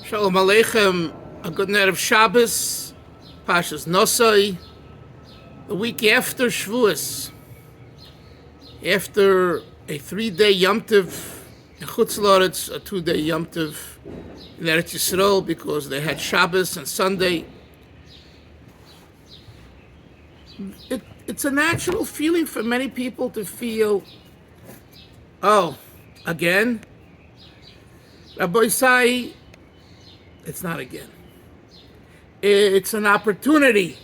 Shalom Aleichem, a good night of Shabbos, Parshas Nosai, the week after Shavuos, after a 3-day Yom Tov in Chutz La'aretz, a 2-day Yom Tov in Eretz Yisrael because they had Shabbos and Sunday. It's a natural feeling for many people to feel, oh, again? Rabbi Isai, it's not again. It's an opportunity.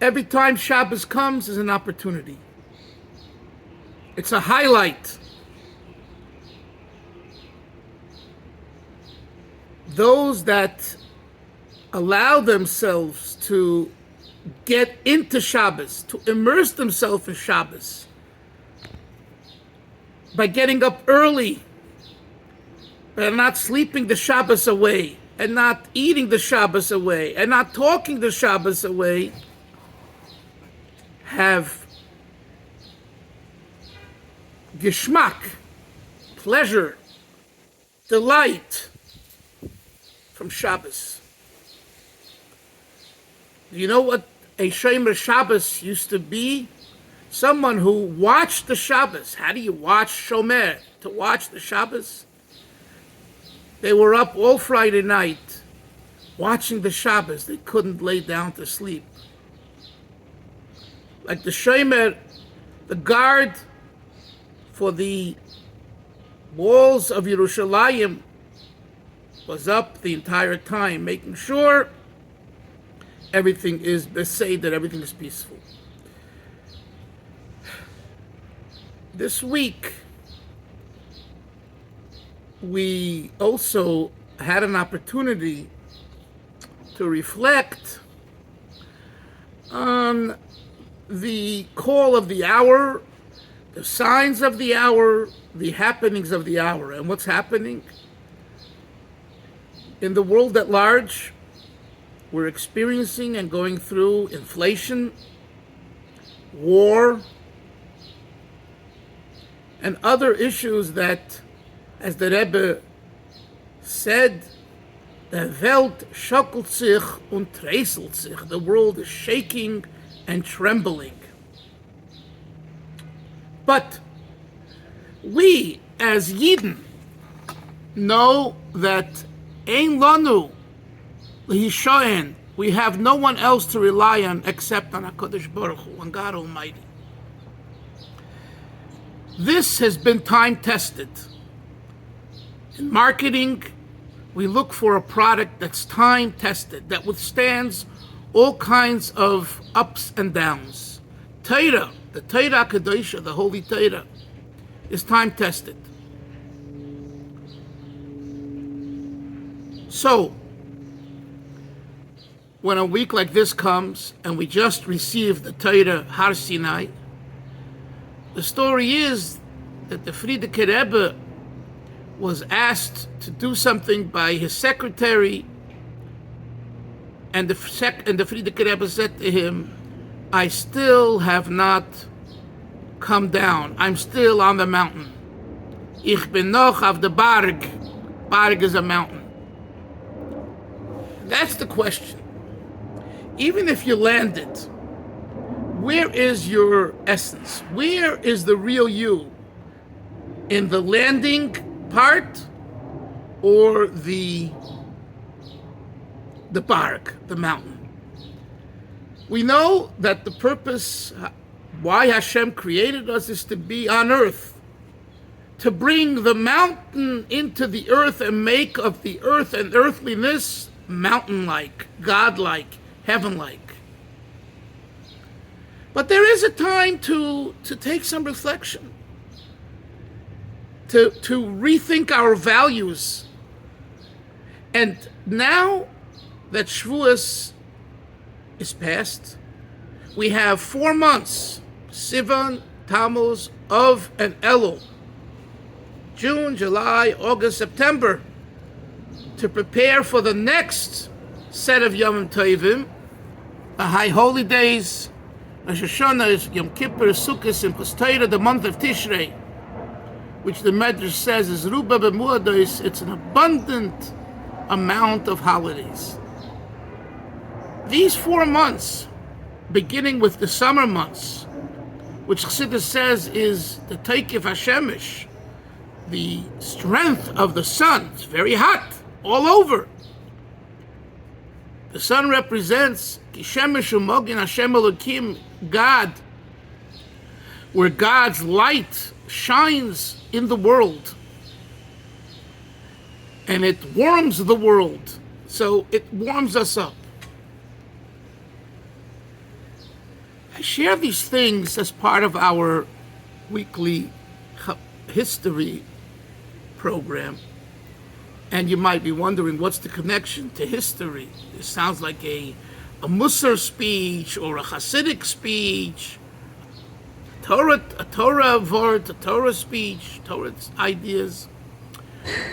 Every time Shabbos comes is an opportunity. It's a highlight. Those that allow themselves to get into Shabbos, to immerse themselves in Shabbos, by getting up early, and not sleeping the Shabbos away, and not eating the Shabbos away, and not talking the Shabbos away, have geschmack, pleasure, delight from Shabbos. Do you know what a Shomer Shabbos used to be? Someone who watched the Shabbos. How do you watch Shomer? To watch the Shabbos? They were up all Friday night watching the Shabbos. They couldn't lay down to sleep. Like the Shomer, the guard for the walls of Yerushalayim, was up the entire time, making sure everything is besed, that everything is peaceful. This week, we also had an opportunity to reflect on the call of the hour, the signs of the hour, the happenings of the hour, and what's happening in the world at large. We're experiencing and going through inflation, war, and other issues that, as the Rebbe said, the Welt schockelt sich und treiselt sich. The world is shaking and trembling. But we, as Yidden, know that ein lanu lehishoen, we have no one else to rely on except on HaKadosh Baruch Hu, on God Almighty. This has been time-tested. In marketing, we look for a product that's time-tested, that withstands all kinds of ups and downs. Torah, the Torah Kedosha, the Holy Torah, is time-tested. So, when a week like this comes, and we just received the Torah Har Sinai, the story is that the Frierdiker Rebbe was asked to do something by his secretary, and the Frierdiker Rebbe said to him, I still have not come down. I'm still on the mountain. Ich bin noch auf der Berg. Berg is a mountain. That's the question. Even if you landed, where is your essence? Where is the real you? In the landing part or the Berg, the mountain? We know that the purpose why Hashem created us is to be on earth, to bring the mountain into the earth and make of the earth and earthliness mountain-like, God-like, heaven-like. But there is a time to take some reflection, to rethink our values. And now that Shavuos is past, we have 4 months, Sivan, Tammuz, Av, and Elul, June, July, August, September, to prepare for the next set of Yom Tovim, the High Holy Days, Rosh Hashanah, Yom Kippur, Sukkot, Simchas Torah, the month of Tishrei. which the Medrash says is Ruba B'Muados, it's an abundant amount of holidays. These 4 months, beginning with the summer months, which Chassidus says is the Taikif Hashemish, the strength of the sun. It's very hot all over. The sun represents Kishemesh Umogin Hashem Elokim, God, where God's light shines in the world. And it warms the world. So it warms us up. I share these things as part of our weekly history program. And you might be wondering, what's the connection to history? It sounds like a Musar speech or a Hasidic speech, a Torah word, a Torah speech, Torah's ideas.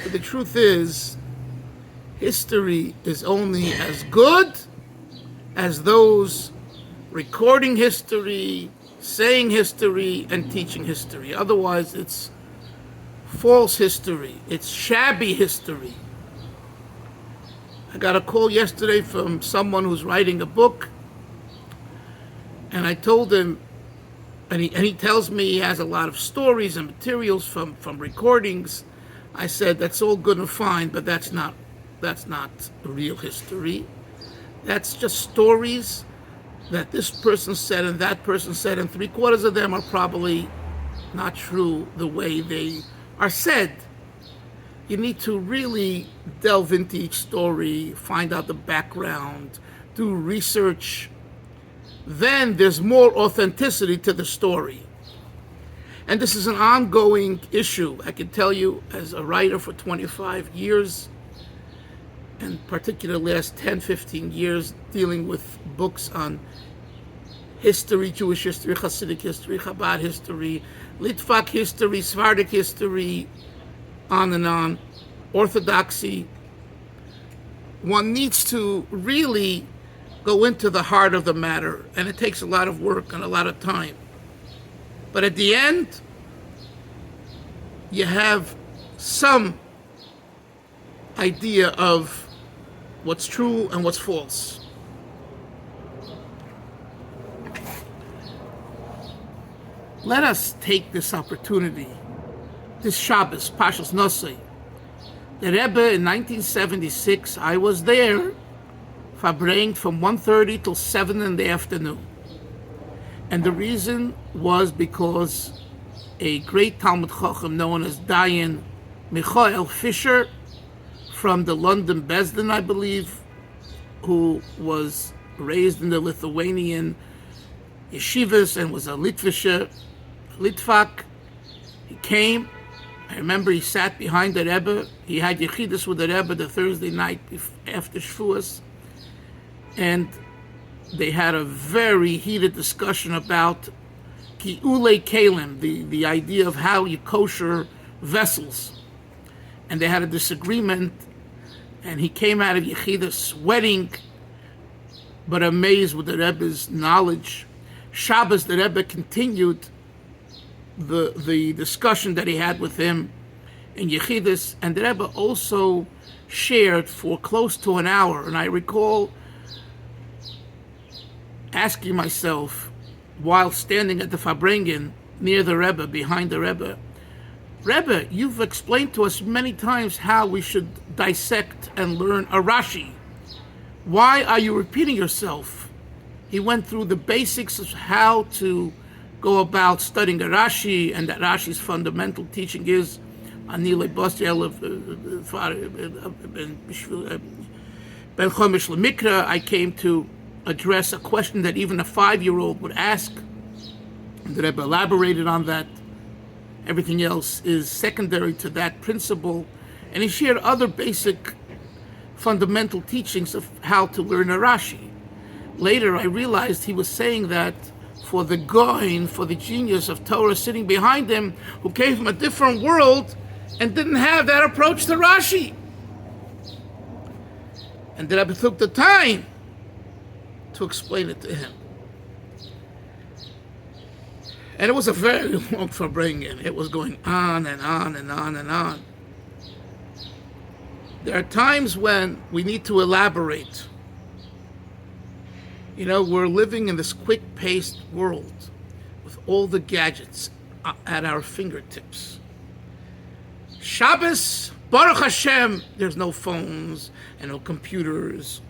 But the truth is, history is only as good as those recording history, saying history, and teaching history. Otherwise, it's false history. It's shabby history. I got a call yesterday from someone who's writing a book, and I told him, and he tells me he has a lot of stories and materials from recordings. I said, that's all good and fine, but that's not real history. That's just stories that this person said and that person said, and 3/4 of them are probably not true the way they are said. You need to really delve into each story, find out the background, do research. Then there's more authenticity to the story. And this is an ongoing issue. I can tell you, as a writer for 25 years, and particularly the last 10, 15 years, dealing with books on history, Jewish history, Hasidic history, Chabad history, Litvish history, Sephardic history, on and on, Orthodoxy. One needs to really go into the heart of the matter, and it takes a lot of work and a lot of time. But at the end, you have some idea of what's true and what's false. Let us take this opportunity, this Shabbos, Parshas Nosei. The Rebbe in 1976, I was there, verbringt from 1:30 till 7 in the afternoon. And the reason was because a great Talmud Chacham known as Dayan Michael Fisher from the London Besdin, I believe, who was raised in the Lithuanian yeshivas and was a Litvish, Litvak. He came. I remember he sat behind the Rebbe. He had Yechidus with the Rebbe the Thursday night after Shavuos. And they had a very heated discussion about Ki'ule Kalim, the idea of how you kosher vessels. And they had a disagreement, and he came out of Yechidus sweating, but amazed with the Rebbe's knowledge. Shabbos, the Rebbe continued the discussion that he had with him in Yechidus, and the Rebbe also shared for close to an hour. And I recall asking myself, while standing at the Farbrengen near the Rebbe, behind the Rebbe, Rebbe, you've explained to us many times how we should dissect and learn a Rashi. Why are you repeating yourself? He went through the basics of how to go about studying a Rashi, and that Rashi's fundamental teaching is Anile Bosriel Ben Chomish Lemikra. I came to address a question that even a 5-year-old would ask. And the Rebbe elaborated on that. Everything else is secondary to that principle. And he shared other basic fundamental teachings of how to learn a Rashi. Later, I realized he was saying that for the Goin, for the genius of Torah sitting behind him, who came from a different world and didn't have that approach to Rashi. And the Rebbe took the time to explain it to him. And it was a very long farbrengen. It was going on and on and on and on. There are times when we need to elaborate. You know, we're living in this quick-paced world with all the gadgets at our fingertips. Shabbos, Baruch Hashem, there's no phones and no computers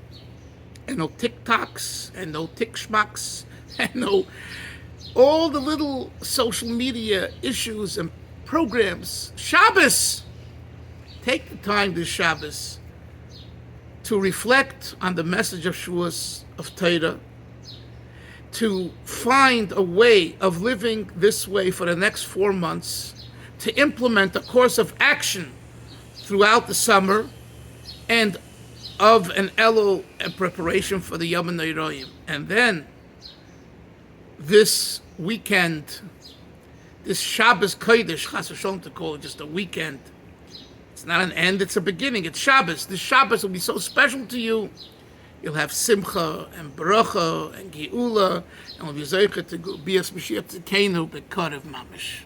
and no TikToks and no TikShmaks and no all the little social media issues and programs. Shabbos! Take the time this Shabbos to reflect on the message of Shavuos, of Torah, to find a way of living this way for the next 4 months, to implement a course of action throughout the summer, and of an Elul and preparation for the Yom HaNoraim. And then this weekend, this Shabbos Kodesh, Chas v'Shalom to call it just a weekend. It's not an end, it's a beginning. It's Shabbos. This Shabbos will be so special to you. You'll have Simcha and Baracha and Geula, and will be Zeicha to be as Mashiach Tzidkeinu B'Karev Mamish.